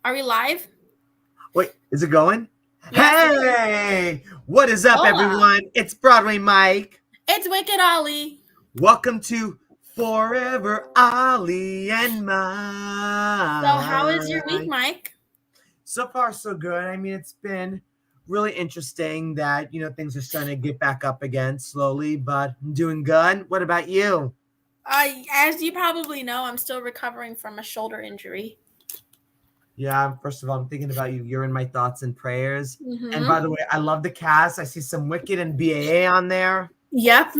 Are we live? Wait, is it going? Yes. Hey! What is up, Hola. everyone? It's Broadway Mike. It's Wicked Ollie. Welcome to Forever Ollie and Mike. So how is your week, Mike? So far, so good. I mean, it's been really interesting that, things are starting to get back up again slowly, but I'm doing good. What about you? As you probably know, I'm still recovering from a shoulder injury. Yeah, first of all, I'm thinking about you. You're in my thoughts and prayers. Mm-hmm. And by the way, I love the cast. I see some Wicked and BAA on there. Yep.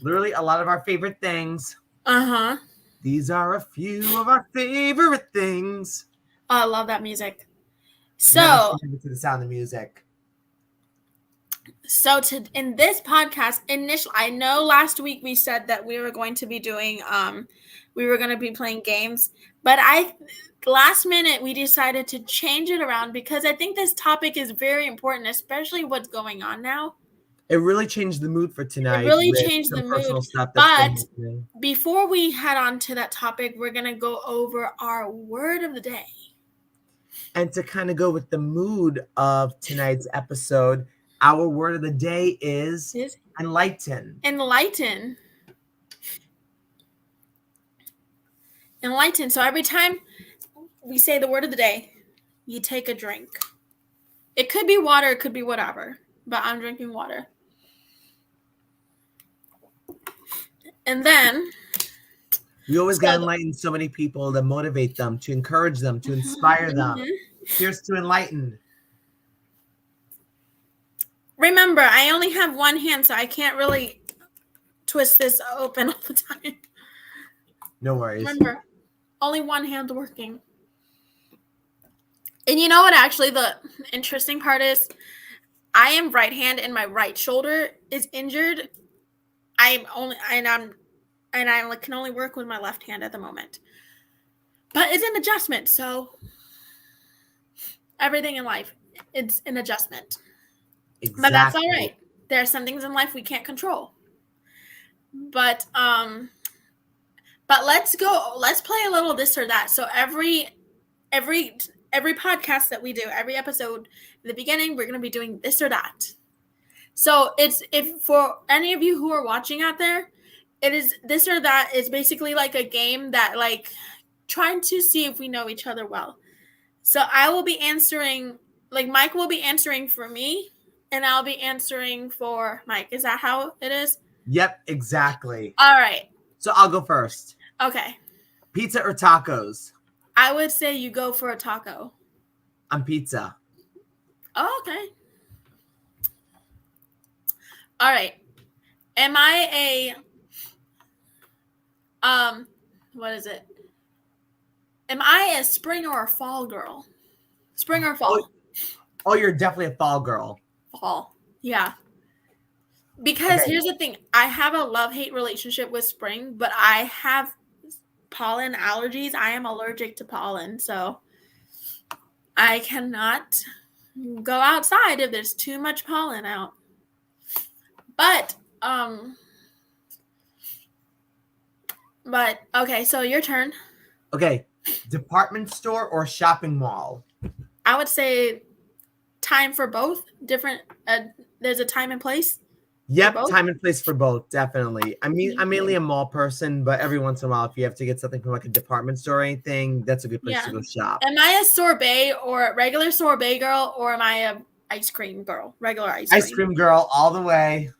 Literally a lot of our favorite things. Uh-huh. These are a few of our favorite things. I love that music. Never to the sound of music. So in this podcast, I know last week we said that we were going to be doing we were going to be playing games, but last minute we decided to change it around because I think this topic is very important, especially what's going on now. It really changed the mood for tonight. It really changed the mood. But before we head on to that topic, we're going to go over our word of the day. And to kind of go with the mood of tonight's episode, our word of the day is enlighten. Enlighten. Enlighten. So every time we say the word of the day, you take a drink. It could be water, it could be whatever, but I'm drinking water. And then we always got to enlighten so many people, to motivate them, to encourage them, to inspire them. Here's to enlighten. Remember, I only have one hand, so I can't really twist this open all the time. No worries. Remember, only one hand working. And you know what actually the interesting part is? I am right hand and my right shoulder is injured. I can only work with my left hand at the moment. But it's an adjustment, so everything in life, it's an adjustment. Exactly. But that's all right. There are some things in life we can't control. But let's play a little this or that. So every podcast that we do, every episode, in the beginning, we're going to be doing this or that. So if for any of you who are watching out there, it is this or that is basically like a game that like trying to see if we know each other well. So I will be answering, like Mike will be answering for me and I'll be answering for Mike. Is that how it is? Yep, exactly. All right. So I'll go first. Okay. Pizza or tacos? I would say you go for a taco. I'm pizza. Oh, okay. All right. Am I what is it? Am I a spring or a fall girl? Spring or fall? Oh, you're definitely a fall girl. Fall. Yeah. Because here's the thing. I have a love-hate relationship with spring, but I have pollen allergies. I am allergic to pollen, so I cannot go outside if there's too much pollen out. But okay, so your turn. Okay, department store or shopping mall? I would say time for both. Different. There's a time and place. Yep, time and place for both, definitely. I mean, I'm mainly a mall person, but every once in a while, if you have to get something from like a department store or anything, that's a good place to go shop. Am I a sorbet or regular sorbet girl, or am I a ice cream girl? Regular ice cream. Ice cream girl all the way.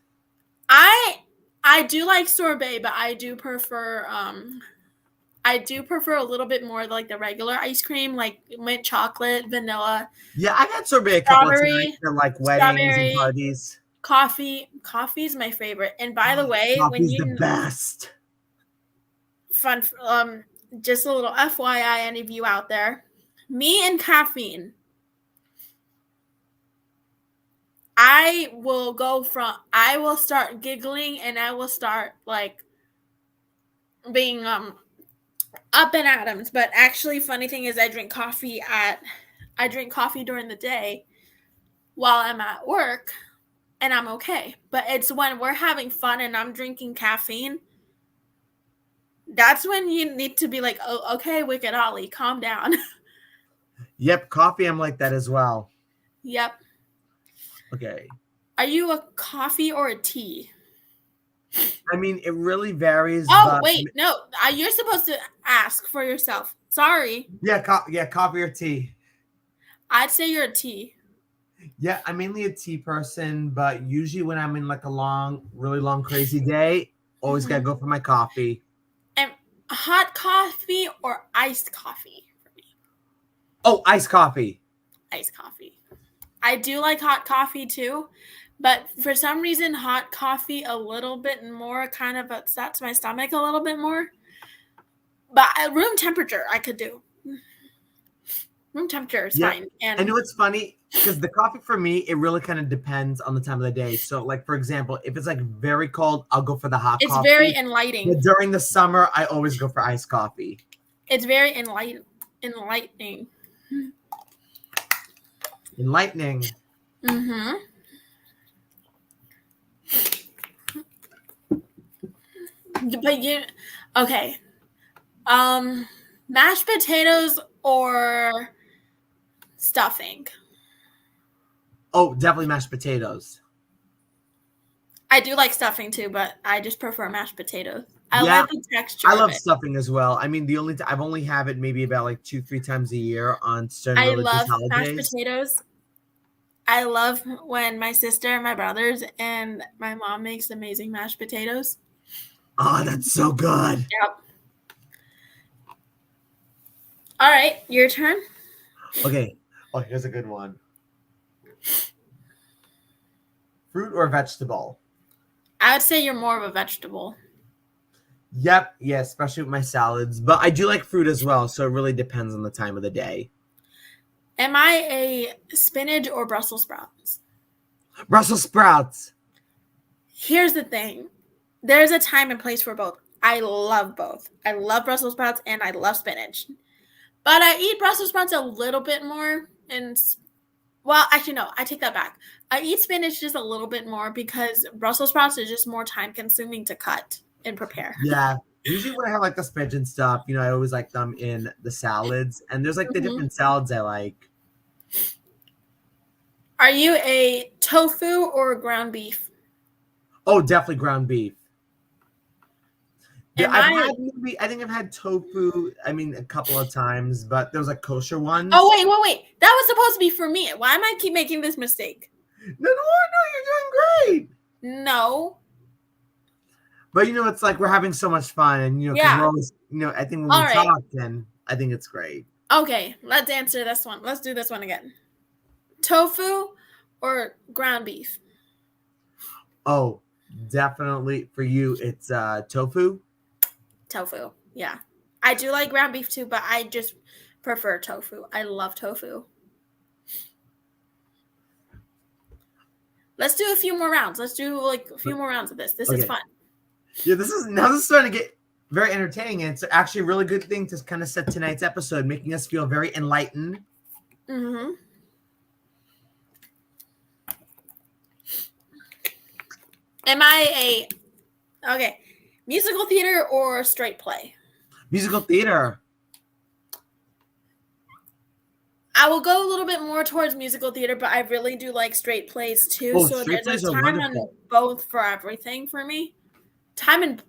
I do like sorbet, but I do prefer a little bit more like the regular ice cream, like mint chocolate, vanilla. Yeah, I've had sorbet a couple of times for like weddings and parties. Coffee is my favorite. And by the way, coffee's the best. Fun, just a little FYI, any of you out there, me and caffeine. I will start giggling and I will start like being up in atoms. But actually, funny thing is I drink coffee during the day while I'm at work. And I'm okay. But it's when we're having fun and I'm drinking caffeine, that's when you need to be like, oh, okay, Wicked Ollie, calm down. Yep, coffee. I'm like that as well. Yep. Okay. Are you a coffee or a tea? I mean, it really varies, Oh, but wait. No, you're supposed to ask for yourself. Sorry. yeah, coffee or tea. I'd say you're a tea. Yeah, I'm mainly a tea person, but usually when I'm in like a really long, crazy day, always gotta go for my coffee. And hot coffee or iced coffee for me? Oh, iced coffee. Iced coffee. I do like hot coffee too, but for some reason, hot coffee a little bit more kind of upsets my stomach a little bit more. But at room temperature, I could do. Room temperature is Yeah. fine. I And know it's funny because the coffee for me, it really kind of depends on the time of the day. So, like for example, if it's like very cold, I'll go for the hot it's very coffee. enlightening. But during the summer, I always go for iced coffee. It's very enlightening. Enlightening. Mm-hmm. But okay. Mashed potatoes or stuffing? Oh, definitely mashed potatoes. I do like stuffing too, but I just prefer mashed potatoes. I Yeah, like the texture I of love it. stuffing as well. I mean, I've only have it maybe about like 2-3 times a year on certain I religious love mashed holidays. potatoes. I love when my sister, my brothers, and my mom makes amazing mashed potatoes. Oh, that's so good. Yep. All right, your turn. Okay. Oh, here's a good one. Fruit or vegetable? I would say you're more of a vegetable. Yep, yeah, especially with my salads. But I do like fruit as well, so it really depends on the time of the day. Am I a spinach or Brussels sprouts? Brussels sprouts. Here's the thing. There's a time and place for both. I love both. I love Brussels sprouts and I love spinach. But I eat Brussels sprouts a little bit more. And, well, actually, no, I take that back. I eat spinach just a little bit more because Brussels sprouts is just more time consuming to cut and prepare. Yeah. Usually when I have like the spinach and stuff, I always like them in the salads. And there's like the Mm-hmm. different salads I like. Are you a tofu or a ground beef? Oh, definitely ground beef. Am I've I? had I think I've had tofu, I mean, a couple of times, but there was like kosher ones. Oh, wait. That was supposed to be for me. Why am I keep making this mistake? No, you're doing great. No. But it's like we're having so much fun, and because Yeah. we're always, I think when All we right. talk, then I think it's great. Okay, let's answer this one. Let's do this one again. Tofu or ground beef? Oh, definitely for you, it's tofu. Tofu. Yeah. I do like ground beef too, but I just prefer tofu. I love tofu. Let's do a few more rounds. Let's do like a few more rounds of this. This is fun. Yeah, this is starting to get very entertaining, and it's actually a really good thing to kind of set tonight's episode, making us feel very enlightened. Mm-hmm. Am I okay, musical theater or straight play? Musical theater. I will go a little bit more towards musical theater, but I really do like straight plays too. Oh, So straight there's plays a are time wonderful. on both for everything for me. Time and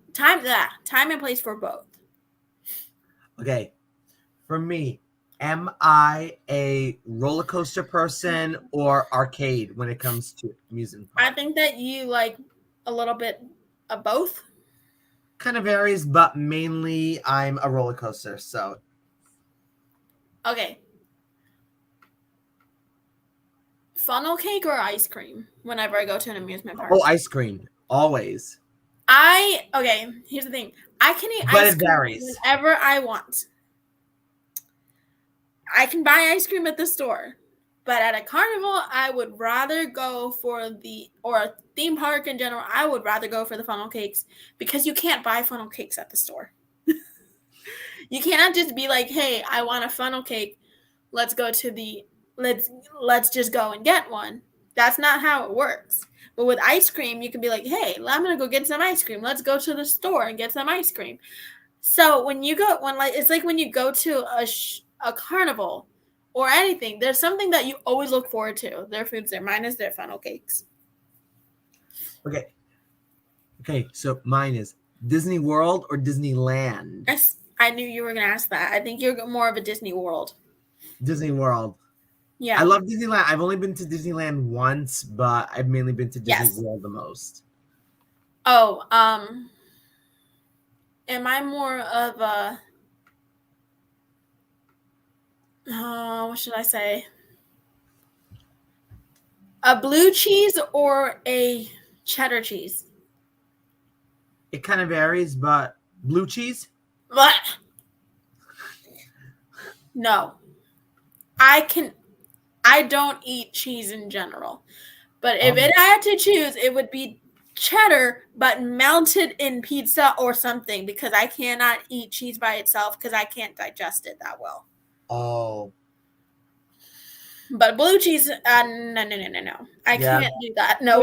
place for both. Okay, for me, am I a roller coaster person or arcade when it comes to amusement park? I think that you like a little bit of both. Kind of varies, but mainly I'm a roller coaster. So, Okay. Funnel cake or ice cream whenever I go to an amusement park? oh, ice cream, always. Here's the thing. I can eat But ice it cream varies. whenever I want. I can buy ice cream at the store. But at a carnival, I would rather go for or a theme park in general, I would rather go for the funnel cakes because you can't buy funnel cakes at the store. You cannot just be like, hey, I want a funnel cake. Let's go to let's just go and get one. That's not how it works. But with ice cream, you can be like, hey, I'm going to go get some ice cream. Let's go to the store and get some ice cream. So it's like when you go to a carnival, or anything. There's something that you always look forward to. Their foods there. Mine is their funnel cakes. Okay, so mine is Disney World or Disneyland? Yes, I knew you were going to ask that. I think you're more of a Disney World. Disney World. Yeah. I love Disneyland. I've only been to Disneyland once, but I've mainly been to Disney Yes. World the most. Oh, am I more of a what should I say? A blue cheese or a cheddar cheese? It kind of varies, but blue cheese? But no. I don't eat cheese in general. But if it had to choose, it would be cheddar, but melted in pizza or something, because I cannot eat cheese by itself because I can't digest it that well. Oh. But blue cheese, no. I can't do that. No.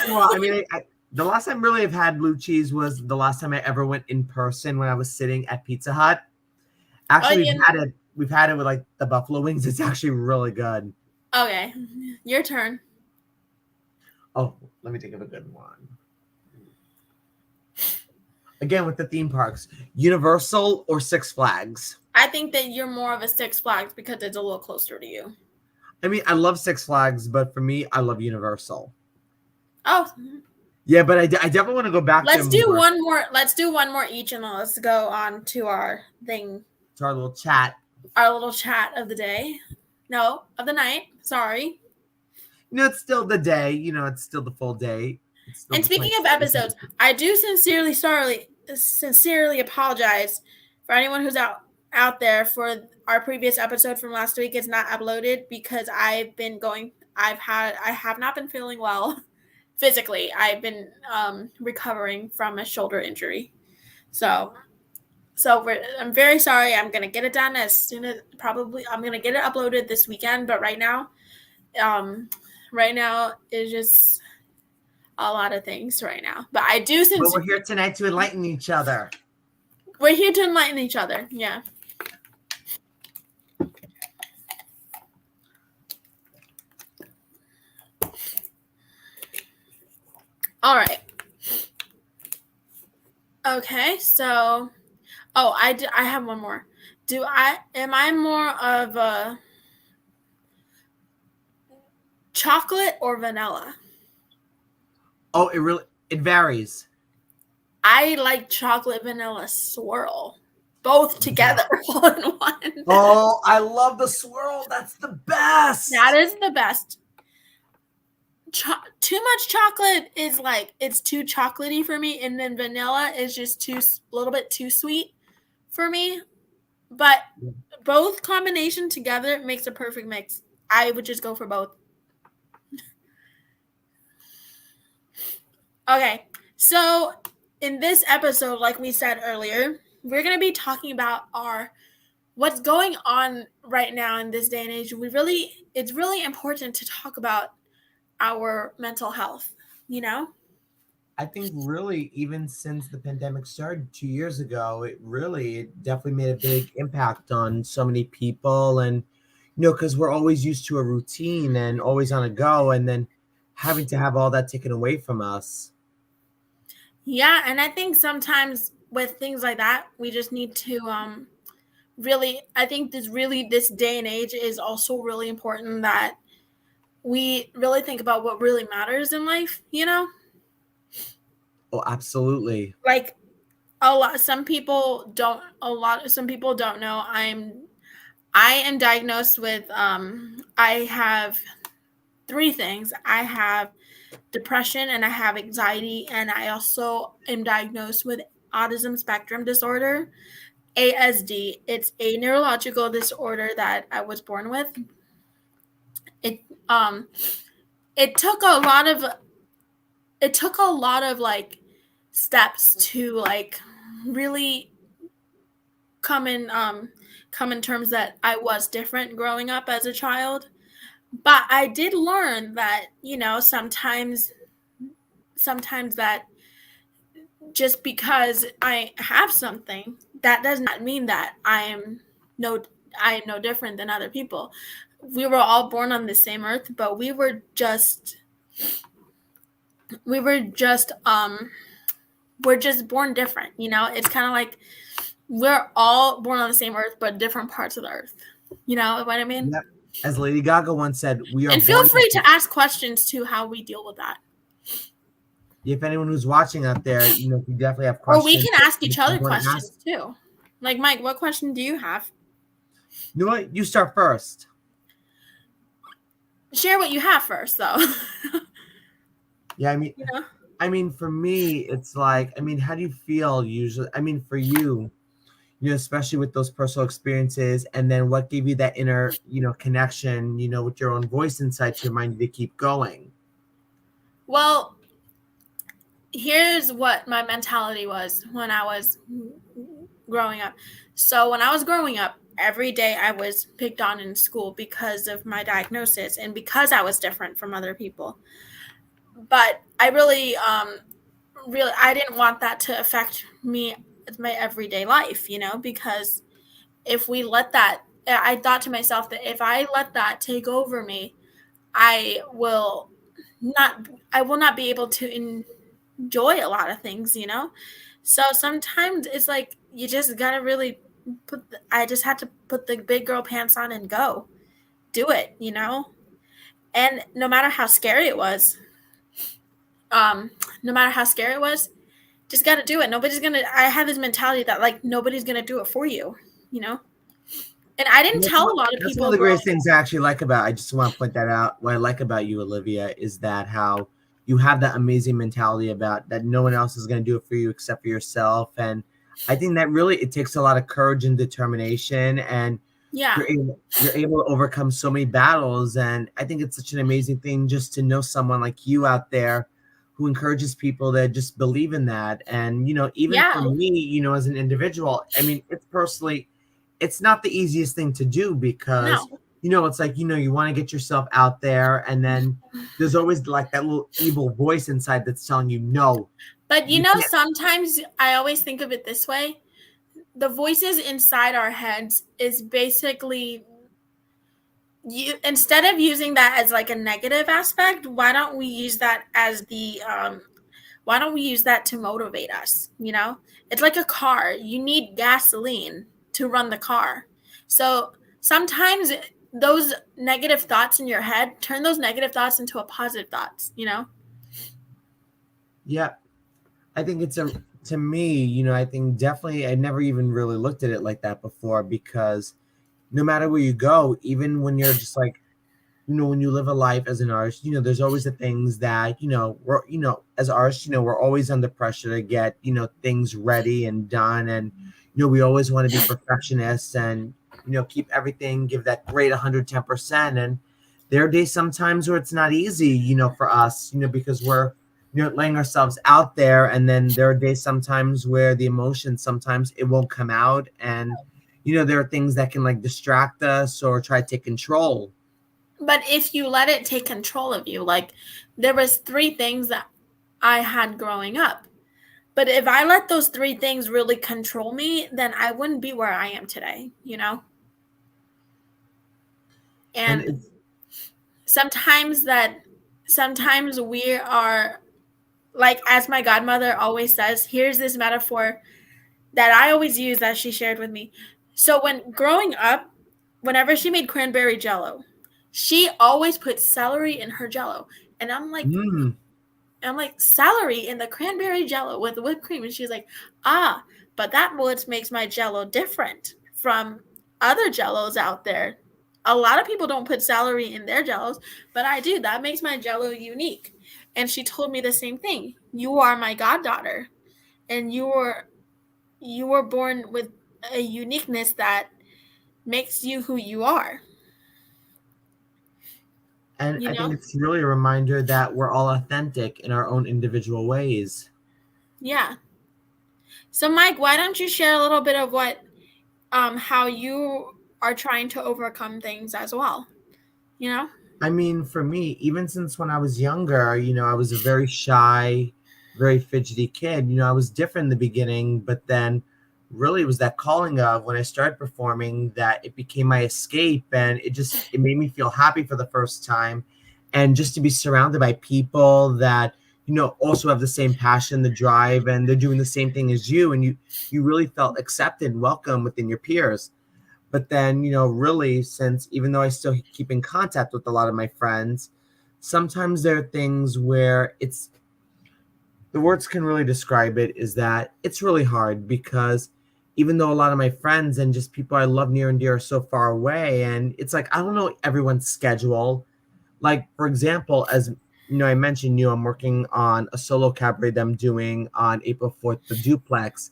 Well, I mean, the last time really I've had blue cheese was the last time I ever went in person when I was sitting at Pizza Hut. Actually, we've had it with like the buffalo wings. It's actually really good. Okay, your turn. Oh, let me think of a good one. Again, with the theme parks, Universal or Six Flags? I think that you're more of a Six Flags because it's a little closer to you. I mean, I love Six Flags, but for me, I love Universal. Oh. Yeah, but I definitely want to go back. Let's do one more. Let's do one more each, and let's go on to our thing. To our little chat. Our little chat of the day. No, of the night. Sorry. It's still the day. It's still the full day. And speaking of episodes, I do sincerely apologize for anyone who's out there for our previous episode from last week. It's not uploaded because I have not been feeling well physically. I've been recovering from a shoulder injury. So I'm very sorry. I'm going to get it done as soon as I'm going to get it uploaded this weekend. But right now it's just a lot of things right now. But I do sincerely. But we're here tonight to enlighten each other. We're here to enlighten each other. Yeah. All right. Okay, so I have one more. Am I more of a chocolate or vanilla? Oh, it varies. I like chocolate vanilla swirl. Both together all in one. Oh, I love the swirl. That's the best. That is the best. Too much chocolate is like, it's too chocolatey for me, and then vanilla is just a little bit too sweet for me. But both combination together makes a perfect mix. I would just go for both. Okay, so in this episode, like we said earlier, we're going to be talking about what's going on right now in this day and age. It's really important to talk about our mental health, I think really even since the pandemic started 2 years ago, it definitely made a big impact on so many people. And, because we're always used to a routine and always on a go, and then having to have all that taken away from us. Yeah, and I think sometimes with things like that, we just need to I think this day and age is also really important that we really think about what really matters in life, Oh, absolutely. Like some people don't know I am diagnosed with I have 3 things. I have depression and I have anxiety, and I also am diagnosed with autism spectrum disorder, ASD. It's a neurological disorder that I was born with. It took a lot of like steps to like really come in terms that I was different growing up as a child. But I did learn that, sometimes that just because I have something, that does not mean that I am I am no different than other people. We were all born on the same earth, but we're just born different, you know? It's kind of like we're all born on the same earth, but different parts of the earth. You know what I mean? Yep. As Lady Gaga once said, we are And feel born. free to ask questions to how we deal with that. If anyone who's watching out there, you know, if you definitely have Or we questions. can ask each other you wanna questions ask, too. Like, Mike, what question do you have? you know what? You start first. Share what you have first, though. Yeah, I mean, You know? I mean, for me, it's like, I mean, how do you feel usually? I mean, for you, you know, especially with those personal experiences, and then what gave you that inner, you know, connection, you know, with your own voice inside to remind you to keep going? Well, here's what my mentality was when I was growing up. So when I was growing up, every day I was picked on in school because of my diagnosis and because I was different from other people. But I really, I didn't want that to affect me, my everyday life, you know, because if we let that, I thought to myself that if I let that take over me, I will I will not be able to enjoy a lot of things, you know? So sometimes it's like you just gotta really I just had to put the big girl pants on and go do it, you know? And no matter how scary it was, um, no matter how scary it was, just gotta do it. I had this mentality that like nobody's gonna do it for you, you know? And I didn't tell a lot of That's one of people the growing greatest things I actually like about. I just want to point that out. What I like about you, Olivia, is that how you have that amazing mentality about that no one else is going to do it for you except for yourself. And I think that really it takes a lot of courage and determination, and yeah. you're able to overcome so many battles. And I think it's such an amazing thing just to know someone like you out there who encourages people to just believe in that. And you know, even for Yeah. me, you know, as an individual, I mean, it's not the easiest thing to do because No. you know it's like, you know, you want to get yourself out there, and then there's always like that little evil voice inside that's telling you no, But you you know, can't. sometimes I always think of it this way. The voices inside our heads is basically you instead of using that as like a negative aspect, why don't we use that to motivate us, you know? It's like a car. You need gasoline to run the car. So sometimes those negative thoughts in your head, turn those negative thoughts into a positive thoughts, you know? Yeah, I think it's a to me, you know, I think definitely I never even really looked at it like that before, because no matter where you go, even when you're just like, you know, when you live a life as an artist, you know, there's always the things that, you know, we're, you know, as artists, you know, we're always under pressure to get, you know, things ready and done. And, you know, we always want to be perfectionists and, you know, keep everything, give that great 110%. And there are days sometimes where it's not easy, you know, for us, you know, because we're, you know, laying ourselves out there. And then there are days sometimes where the emotion, sometimes it won't come out. And, you know, there are things that can like distract us or try to take control. But if you let it take control of you, like there was three things that I had growing up. But if I let those three things really control me, then I wouldn't be where I am today, you know? And And it's, sometimes we are like, as my godmother always says, here's this metaphor that I always use that she shared with me. So when growing up, whenever she made cranberry jello, she always put celery in her jello. And mm, I'm like, celery in the cranberry jello with whipped cream. And she's like, ah, but that what makes my jello different from other jellos out there. A lot of people don't put celery in their jellos, but I do. That makes my jello unique. And she told me the same thing. You are my goddaughter, and you were born with a uniqueness that makes you who you are. and You I think know? it's really a reminder that we're all authentic in our own individual ways. Yeah. So Mike, why don't you share a little bit of what how you are trying to overcome things as well, you know? I mean, for me, even since when I was younger, you know, I was a very shy, very fidgety kid. You know, I was different in the beginning, but then really it was that calling of when I started performing that it became my escape, and it made me feel happy for the first time. And just to be surrounded by people that, also have the same passion, the drive, and they're doing the same thing as you, and you really felt accepted and welcome within your peers. But then, really, since even though I still keep in contact with a lot of my friends, sometimes there are things where the words can really describe it, is that it's really hard because even though a lot of my friends and just people I love near and dear are so far away, and it's like I don't know everyone's schedule. Like, for example, as I mentioned, I'm working on a solo cabaret that I'm doing on April 4th, the Duplex.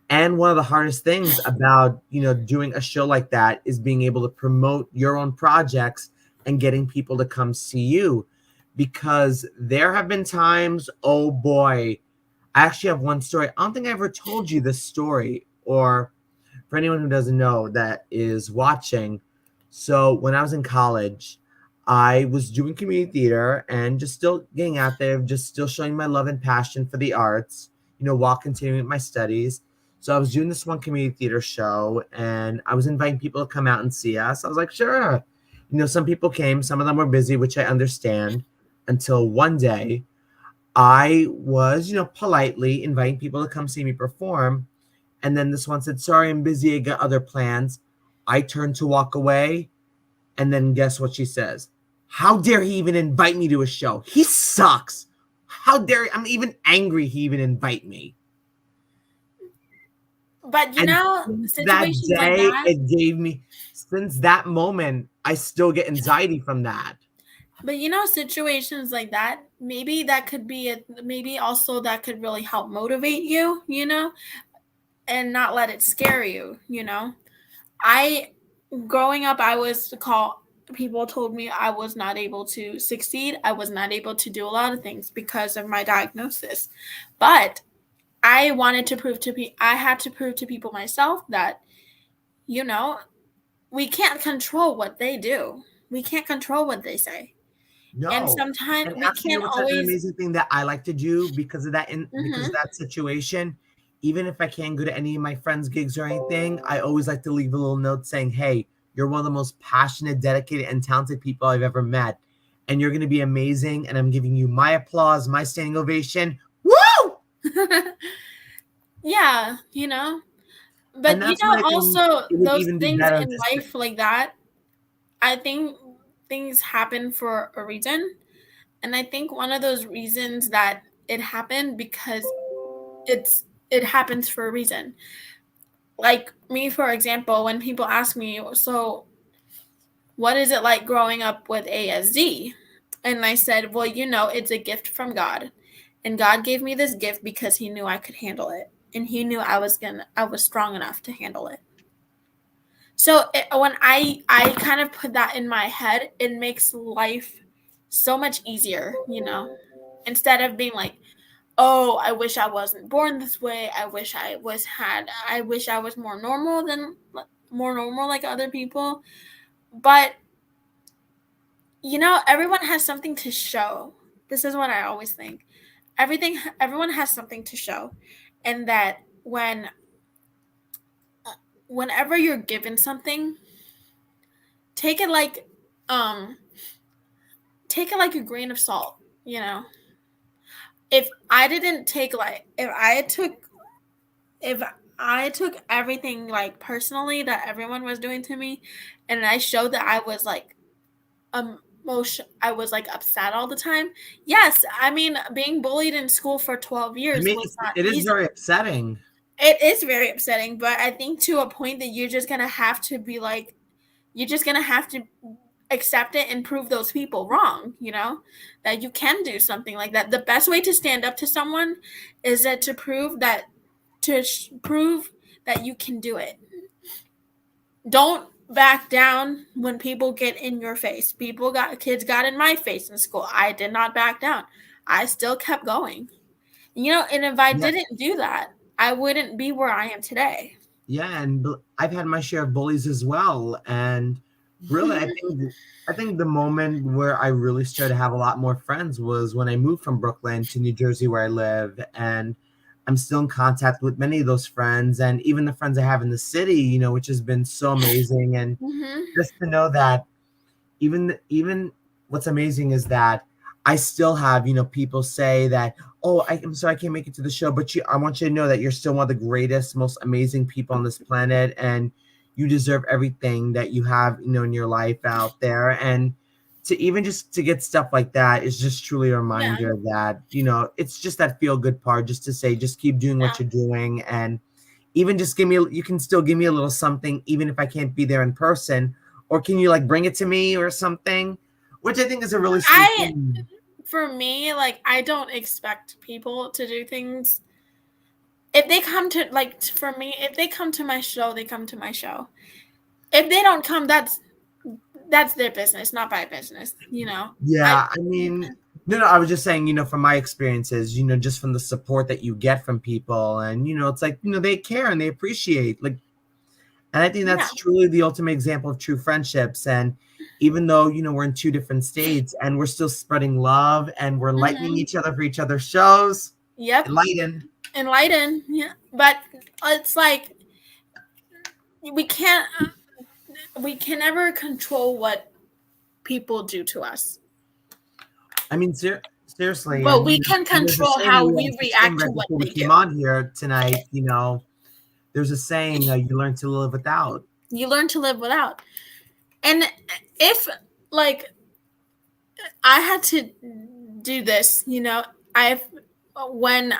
And one of the hardest things about, doing a show like that is being able to promote your own projects and getting people to come see you. Because there have been times, oh boy, I actually have one story. I don't think I ever told you this story, or for anyone who doesn't know that is watching. So when I was in college, I was doing community theater and just still getting out there, just still showing my love and passion for the arts, while continuing with my studies. So I was doing this one community theater show and I was inviting people to come out and see us. I was like, sure. Some people came, some of them were busy, which I understand, until one day I was, politely inviting people to come see me perform. And then this one said, sorry, I'm busy. I got other plans. I turned to walk away. And then guess what she says? How dare he even invite me to a show? He sucks. How dare he? I'm even angry he even invite me. But And that situations like day, that. it gave me, since that moment, I still get anxiety from that. But situations like that, maybe that could be maybe also that could really help motivate you, and not let it scare you, I growing up, I was called people told me I was not able to succeed. I was not able to do a lot of things because of my diagnosis. But I wanted to I had to prove to people myself that, we can't control what they do. We can't control what they say. And No. sometimes And we actually, can't what's an always. amazing thing that I like to do because of that because of Mhm. that situation, even if I can't go to any of my friends' gigs or anything, I always like to leave a little note saying, hey, you're one of the most passionate, dedicated, and talented people I've ever met. And you're gonna be amazing. And I'm giving you my applause, my standing ovation. Woo! Yeah, And but that's what I think also it would those even be things better in to say. life like that, I think things happen for a reason. And I think one of those reasons that it happened because it happens for a reason. Like me, for example, when people ask me, so what is it like growing up with ASD? And I said, well, it's a gift from God. And God gave me this gift because he knew I could handle it. And he knew I was strong enough to handle it. So when I kind of put that in my head, it makes life so much easier, instead of being like, oh, I wish I wasn't born this way. I wish I was more normal like other people. But everyone has something to show. This is what I always think. Everyone has something to show. And that whenever you're given something, take it like um take it like a grain of salt, If I didn't take like if I took everything like personally that everyone was doing to me, and I showed that I was like I was like upset all the time. Yes, I mean being bullied in school for 12 I years mean, was not it is easy. very upsetting. It is very upsetting, but I think to a point that you're just gonna have to be like, you're just gonna have to accept it and prove those people wrong, that you can do something like that. The best way to stand up to someone is that prove that you can do it. Don't back down when people get in your face. Kids got in my face in school. I did not back down. I still kept going. And if I Yeah, didn't do that, I wouldn't be where I am today. yeah, and I've had my share of bullies as well. And really, I think the moment where I really started to have a lot more friends was when I moved from Brooklyn to New Jersey, where I live. And I'm still in contact with many of those friends, and even the friends I have in the city, which has been so amazing. And Mm-hmm. just to know that even what's amazing is that I still have, people say that, oh, I'm sorry I can't make it to the show, but I want you to know that you're still one of the greatest, most amazing people on this planet, and you deserve everything that you have, in your life out there. And to even just to get stuff like that is just truly a Yeah. reminder that, it's just that feel good part, just to say, just keep doing what Yeah. you're doing. And even just you can still give me a little something, even if I can't be there in person, or can you like bring it to me or something, which I think is a really sweet I thing. For me, like, I don't expect people to do things. If they come to, like, for me, if they come to my show, they come to my show. If they don't come, that's their business, not my business, I Yeah, I mean, no, I was just saying, from my experiences, just from the support that you get from people, and it's like, they care and they appreciate, like, and I think yeah. that's truly the ultimate example of true friendships. And even though, we're in two different states, and we're still spreading love, and we're lightening Mm-hmm. each other for each other's shows, Yep. enlightened. Enlighten. Yeah. But it's like we can't we can never control what people do to us. I mean, seriously, But and we can there's a control saying, how we we was just saying react to right what before we they do. came on here tonight. There's a saying, you learn to live without. You learn to live without. And if, like, I had to do this, I've when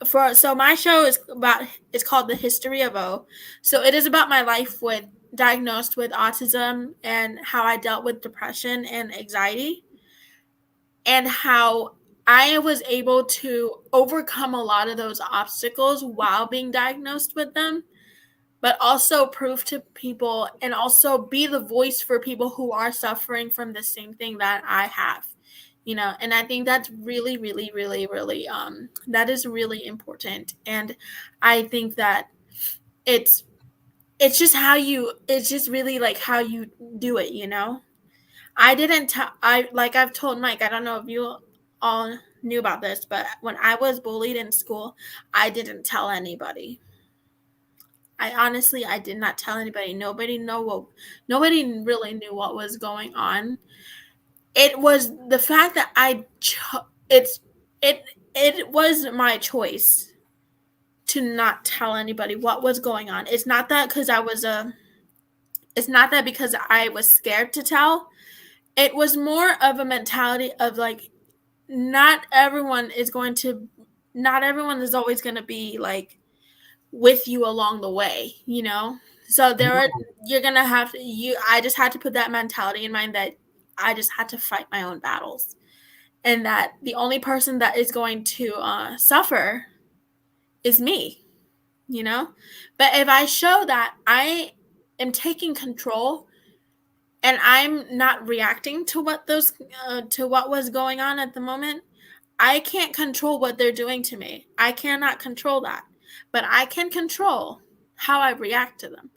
for so my show is about, it's called The History of O. So it is about my life with diagnosed with autism and how I dealt with depression and anxiety, and how I was able to overcome a lot of those obstacles while being diagnosed with them, but also prove to people and also be the voice for people who are suffering from the same thing that I have. And I think that's really, really, really, really, that is really important. And I think that it's it's just really like how you do it. I didn't tell, like I've told Mike, I don't know if you all knew about this, but when I was bullied in school, I didn't tell anybody. I did not tell anybody. Nobody really knew what was going on. It was the fact that it was my choice to not tell anybody what was going on. It's not that because I was scared to tell. It was more of a mentality of like, not everyone is going to not everyone is always going to be like with you along the way. So you're going to have to I just had to put that mentality in mind that I just had to fight my own battles, and that the only person that is going to suffer is me. But if I show that I am taking control and I'm not reacting to what was going on at the moment, I can't control what they're doing to me. I cannot control that. But I can control how I react to them.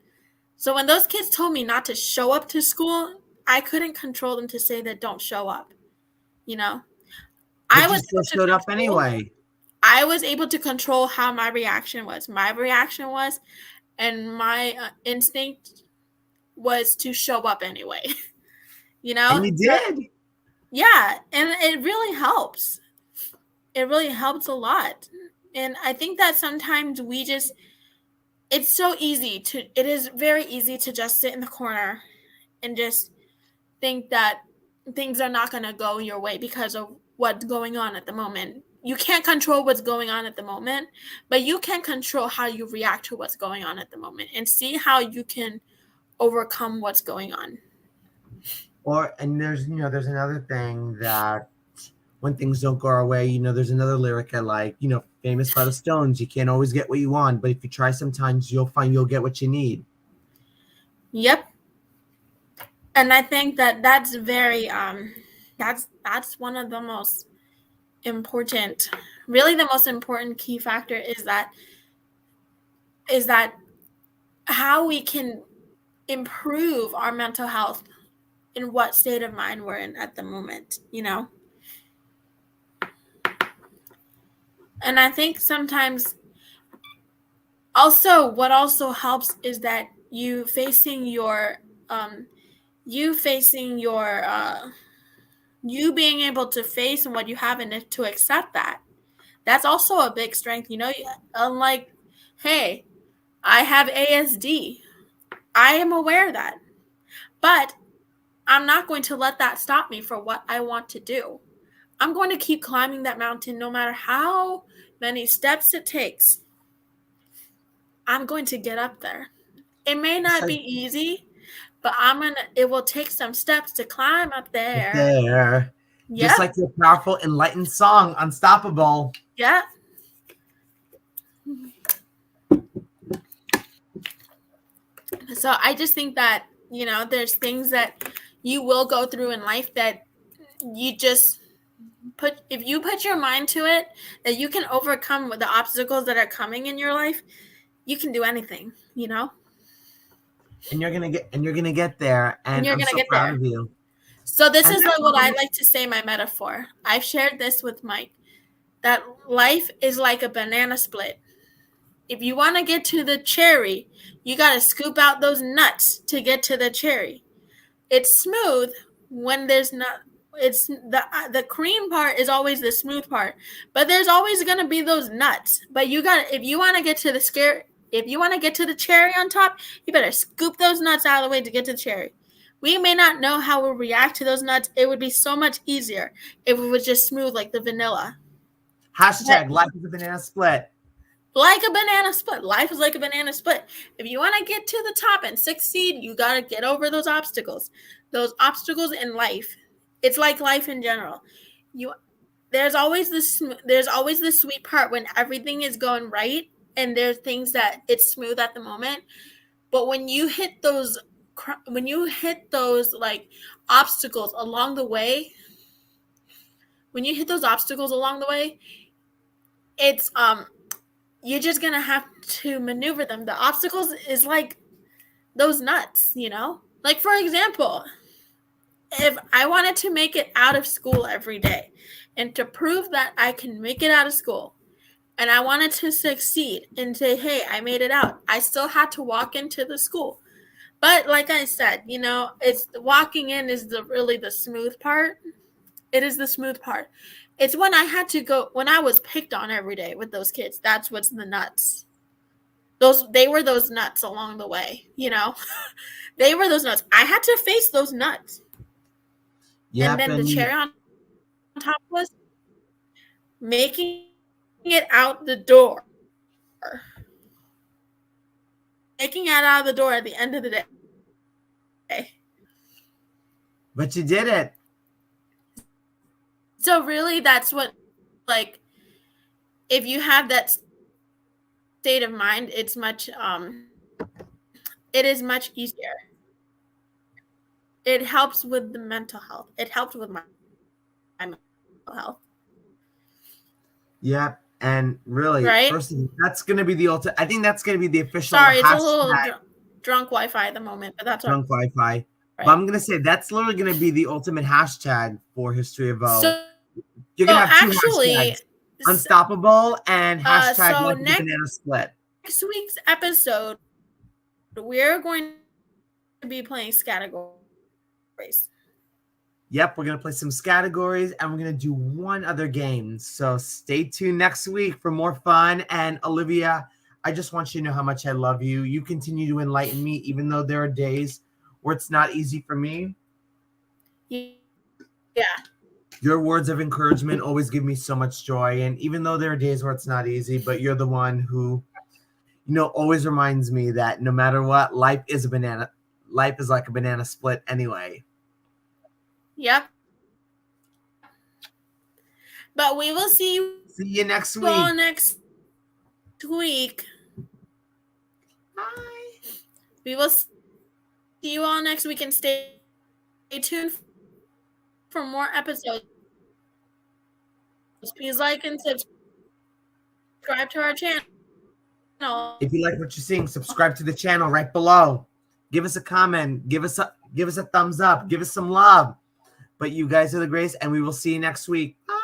So when those kids told me not to show up to school, I couldn't control them to say that don't show up. You know, I But you was still able to showed up control. anyway. I was able to control how my reaction was. My reaction was, and my instinct was to show up anyway. you And know, you so, did. yeah, and it really helps. It really helps a lot. And I think that sometimes it is very easy to just sit in the corner and just think that things are not going to go your way because of what's going on at the moment. You can't control what's going on at the moment, but you can control how you react to what's going on at the moment and see how you can overcome what's going on. And there's another thing that when things don't go our way, there's another lyric I like, famous by the Stones, you can't always get what you want, but if you try sometimes you'll find you'll get what you need. Yep. And I think that that's very that's one of the most important, really the most important key factor is that how we can improve our mental health in what state of mind we're in at the moment. And I think sometimes Also, what also helps is that you facing your you being able to face what you have and to accept that. That's also a big strength, unlike, hey, I have ASD. I am aware of that. But I'm not going to let that stop me for what I want to do. I'm going to keep climbing that mountain no matter how many steps it takes. I'm going to get up there. It may not be easy, but it will take some steps to climb up there. There. Yep. Just like your powerful, enlightened song, Unstoppable. Yeah. So I just think that, there's things that you will go through in life that you just if you put your mind to it, that you can overcome the obstacles that are coming in your life, you can do anything, And you're gonna get there, and I'm so proud of you. So this is what I like to say, my metaphor. I've shared this with Mike, that life is like a banana split. If you want to get to the cherry, you got to scoop out those nuts to get to the cherry. It's smooth when there's not. It's the cream part is always the smooth part, but there's always going to be those nuts. But if you want to get to the cherry on top, you better scoop those nuts out of the way to get to the cherry. We may not know how we'll react to those nuts. It would be so much easier if it was just smooth like the vanilla. Hashtag life is a banana split. Like a banana split. Life is like a banana split. If you want to get to the top and succeed, you got to get over those obstacles. Those obstacles in life. It's like life in general. There's always the sweet part when everything is going right, and there's things that it's smooth at the moment. But when you hit those like obstacles along the way, it's you're just gonna have to maneuver them. The obstacles is like those nuts, Like, for example, if I wanted to make it out of school every day, and to prove that I can make it out of school, and I wanted to succeed and say, hey, I made it out, I still had to walk into the school. But like I said, it's walking in is really the smooth part. It is the smooth part. It's when I was picked on every day with those kids. That's what's the nuts. They were those nuts along the way, They were those nuts. I had to face those nuts. Yep, and then the cherry on top was making it out the door. Making it out of the door at the end of the day. But you did it. So really, that's what, like, if you have that state of mind, it is much easier. It helps with the mental health. It helps with my mental health. Yeah, and really, right? That's going to be the ultimate. I think that's going to be the official. Sorry, it's a little drunk Wi-Fi at the moment, but that's drunk Wi-Fi. Right. But I'm going to say that's literally going to be the ultimate hashtag for History of O. You're going to have two hashtags: Unstoppable and hashtag Life is a Banana Split. Next week's episode, we're going to be playing categories. Yep, we're going to play some categories, and we're going to do one other game. So stay tuned next week for more fun. And Olivia, I just want you to know how much I love you. You continue to enlighten me, even though there are days where it's not easy for me. Yeah. Your words of encouragement always give me so much joy. And even though there are days where it's not easy, but you're the one who, always reminds me that no matter what, life is like a banana split anyway. Yep. But we will see you next week. All next week. Bye. We will see you all next week, and stay tuned for more episodes. Please like and subscribe to our channel. If you like what you're seeing, subscribe to the channel right below. Give us a comment. Give us a thumbs up. Give us some love. But you guys are the greatest, and we will see you next week. Bye.